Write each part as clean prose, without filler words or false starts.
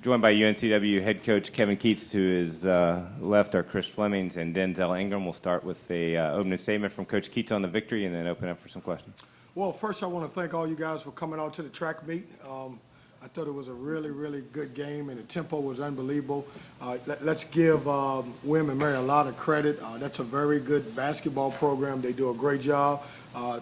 joined by UNCW head coach Kevin Keats. To his left are Chris Flemings and Denzel Ingram. We'll start with a opening statement from Coach Keats on the victory and then open up for some questions. Well, first I want to thank all you guys for coming out to the track meet. I thought it was a really, really good game, and the tempo was unbelievable. Let's give William and Mary a lot of credit. That's a very good basketball program. They do a great job.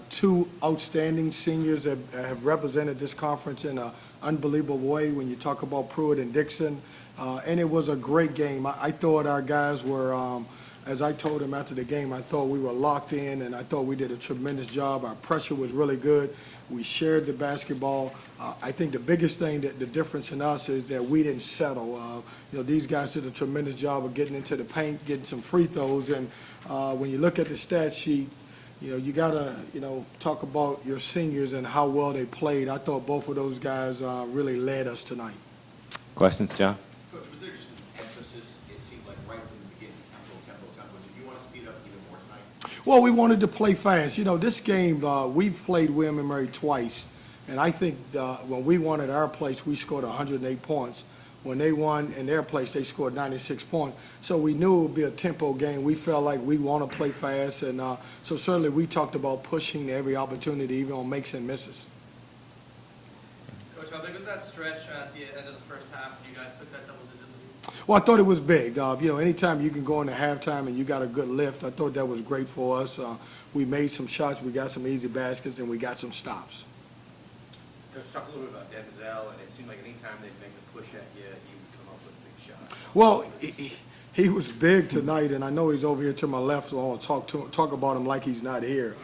Two outstanding seniors have represented this conference in an unbelievable way when you talk about Pruitt and Dixon. And it was a great game. I thought our guys were, as I told them after the game, I thought we were locked in, and I thought we did a tremendous job. Our pressure was really good. We shared the basketball. I think the biggest thing, the difference in us is that we didn't settle. These guys did a tremendous job of getting into the paint, getting some free throws. And when you look at the stat sheet, you got to, talk about your seniors and how well they played. I thought both of those guys really led us tonight. Questions, John? Coach, was there just an emphasis, it seemed like right from the beginning, tempo? Did you want to speed up even more tonight? Well, we wanted to play fast. This game, we've played William and Mary twice, and I think when we won at our place, we scored 108 points. When they won in their place, they scored 96 points. So we knew it would be a tempo game. We felt like we want to play fast, and so certainly we talked about pushing every opportunity, even on makes and misses. Coach, how big was that stretch at the end of the first half when you guys took that double-digit lead? Well, I thought it was big. Anytime you can go into halftime and you got a good lift, I thought that was great for us. We made some shots, we got some easy baskets, and we got some stops. Coach, talk a little bit about Denzel, and it seemed like anytime they'd make a push at you, he would come up with a big shot. Well, he was big tonight, and I know he's over here to my left, so I want to talk about him like he's not here.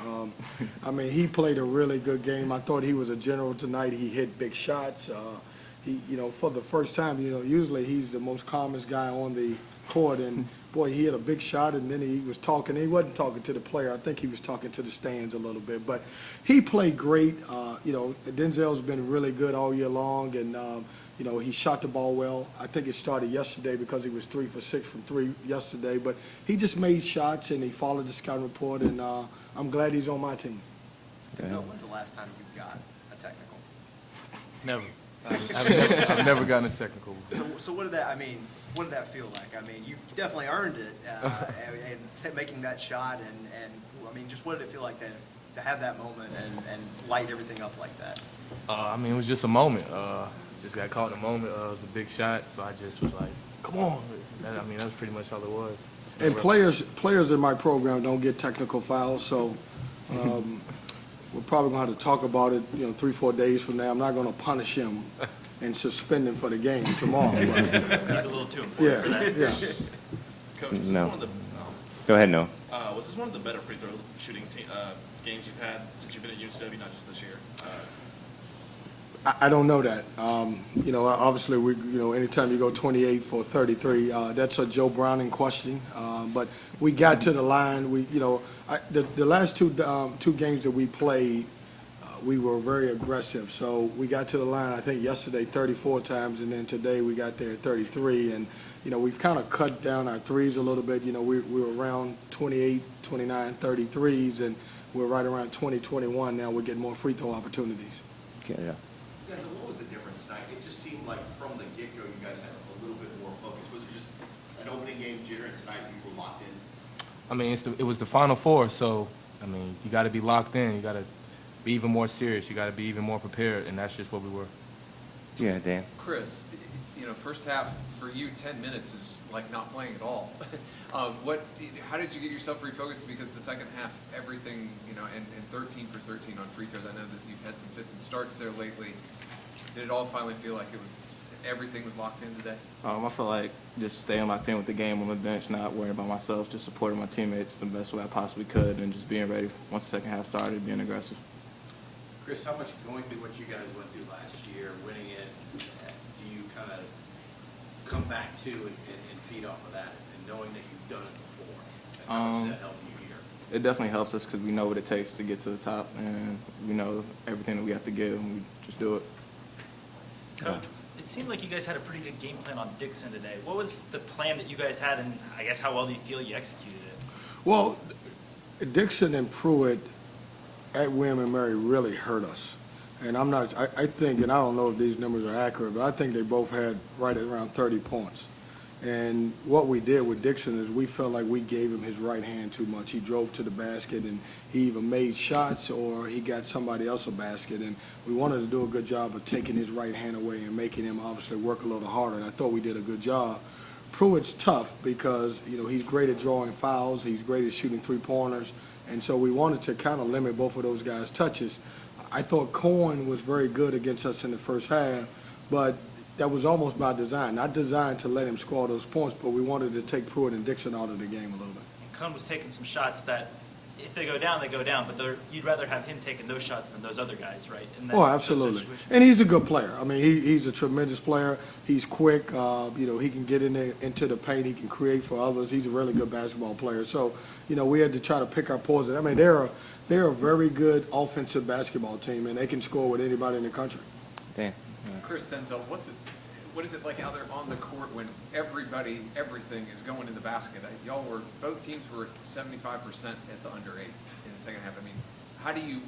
He played a really good game. I thought he was a general tonight. He hit big shots. For the first time, usually he's the most calmest guy on the court, and boy, he hit a big shot, and then he was talking. He wasn't talking to the player. I think he was talking to the stands a little bit, but he played great. Denzel's been really good all year long, and he shot the ball well. I think it started yesterday because he was 3 for 6 from 3 yesterday, but he just made shots and he followed the scouting report, and I'm glad he's on my team. Denzel, when's the last time you got a technical? Never. I've never gotten a technical. So what did that feel like? You definitely earned it, and making that shot, and just what did it feel like to have that moment and light everything up like that? It was just a moment. Just got caught in a moment. It was a big shot, so I just was like, come on. That was pretty much all it was. And players in my program don't get technical fouls, so we're probably going to have to talk about it, 3-4 days from now. I'm not going to punish him and suspend him for the game tomorrow. He's a little too important for that. Yeah. Coach, was No. this one of the Go ahead, Noah. was this one of the better free throw shooting games you've had since you've been at UNCW, not just this year? I don't know that. Obviously, anytime you go 28 for 33, that's a Joe Browning question. But we got to the line. The last two games that we played, we were very aggressive. So we got to the line, I think, yesterday 34 times, and then today we got there 33. And, we've kind of cut down our threes a little bit. We were around 28, 29, 33s, and we're right around 20, 21 now. We're getting more free throw opportunities. Okay, yeah. Denzel, what was the difference tonight? It just seemed like from the get-go you guys had a little bit more focus. Was it just an opening game jitter, and tonight you were locked in? It was the Final Four, so, you got to be locked in. You got to be even more serious. You got to be even more prepared, and that's just what we were. Yeah, Dan. Chris, first half for you, 10 minutes is like not playing at all. How did you get yourself refocused? Because the second half, everything, and 13 for 13 on free throws. I know that you've had some fits and starts there lately. Did it all finally feel like everything was locked in today? I feel like just staying locked in with the game on the bench, not worrying about myself, just supporting my teammates the best way I possibly could, and just being ready once the second half started, being aggressive. Chris, how much going through what you guys went through last year, winning it, do you kind of come back to and feed off of that, and knowing that you've done it before? And how much does that help you here? It definitely helps us because we know what it takes to get to the top, and we know everything that we have to give, and we just do it. Coach, it seemed like you guys had a pretty good game plan on Dixon today. What was the plan that you guys had, and I guess how well do you feel you executed it? Well, Dixon and Pruitt at William and Mary really hurt us. And I think, and I don't know if these numbers are accurate, but I think they both had right at around 30 points. And what we did with Dixon is we felt like we gave him his right hand too much. He drove to the basket, and he either made shots or he got somebody else a basket. And we wanted to do a good job of taking his right hand away and making him obviously work a little harder. And I thought we did a good job. Pruitt's tough because, he's great at drawing fouls. He's great at shooting three-pointers. And so we wanted to kind of limit both of those guys' touches. I thought Cohen was very good against us in the first half, but that was almost by design. Not designed to let him score those points, but we wanted to take Pruitt and Dixon out of the game a little bit. And Cohen was taking some shots that, if they go down, they go down, but you'd rather have him taking those shots than those other guys, right? In that- Oh, those absolutely. situations. And he's a good player. I mean, he's a tremendous player. He's quick. He can get in there into the paint. He can create for others. He's a really good basketball player. So, we had to try to pick our poison. I mean, they're a very good offensive basketball team, and they can score with anybody in the country. Dan? Chris Denzel, what is it like out there on the court when everything is going in the basket? Both teams were at 75% at the under 8 in the second half. I mean, how do you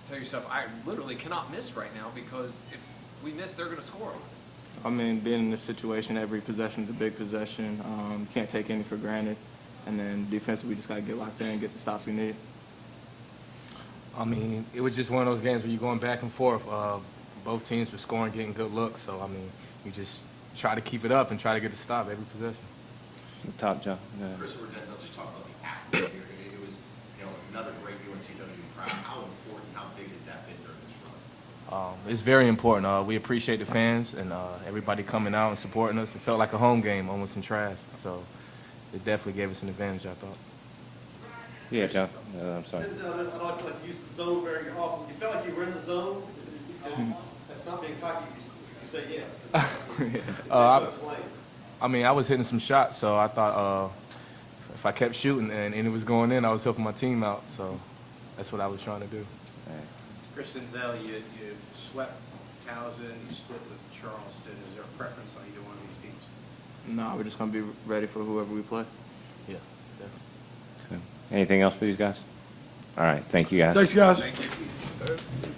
tell yourself, I literally cannot miss right now because if we miss, they're going to score on us? I mean, being in this situation, every possession is a big possession. You can't take any for granted. And then defensively, we just got to get locked in, get the stops we need. I mean, it was just one of those games where you're going back and forth. Both teams were scoring, getting good looks. So, I mean, you just try to keep it up and try to get a stop every possession. Top, John. Chris or Denzel, just talk about the atmosphere. It was, another great UNCW crowd. How important, how big has that been during this run? It's very important. We appreciate the fans and everybody coming out and supporting us. It felt like a home game almost in Trask. So it definitely gave us an advantage, I thought. Yeah, John. I'm sorry. Denzel, I don't like to use the zone very often. You felt like you were in the zone? That's not being cocky if you say yes. I mean, I was hitting some shots, so I thought if I kept shooting and it was going in, I was helping my team out. So that's what I was trying to do. Chris Denzel, you swept Towson, you split with Charleston. Is there a preference on either one of these teams? No, we're just going to be ready for whoever we play. Yeah, definitely. Anything else for these guys? All right. Thank you, guys. Thanks, guys. Thank you.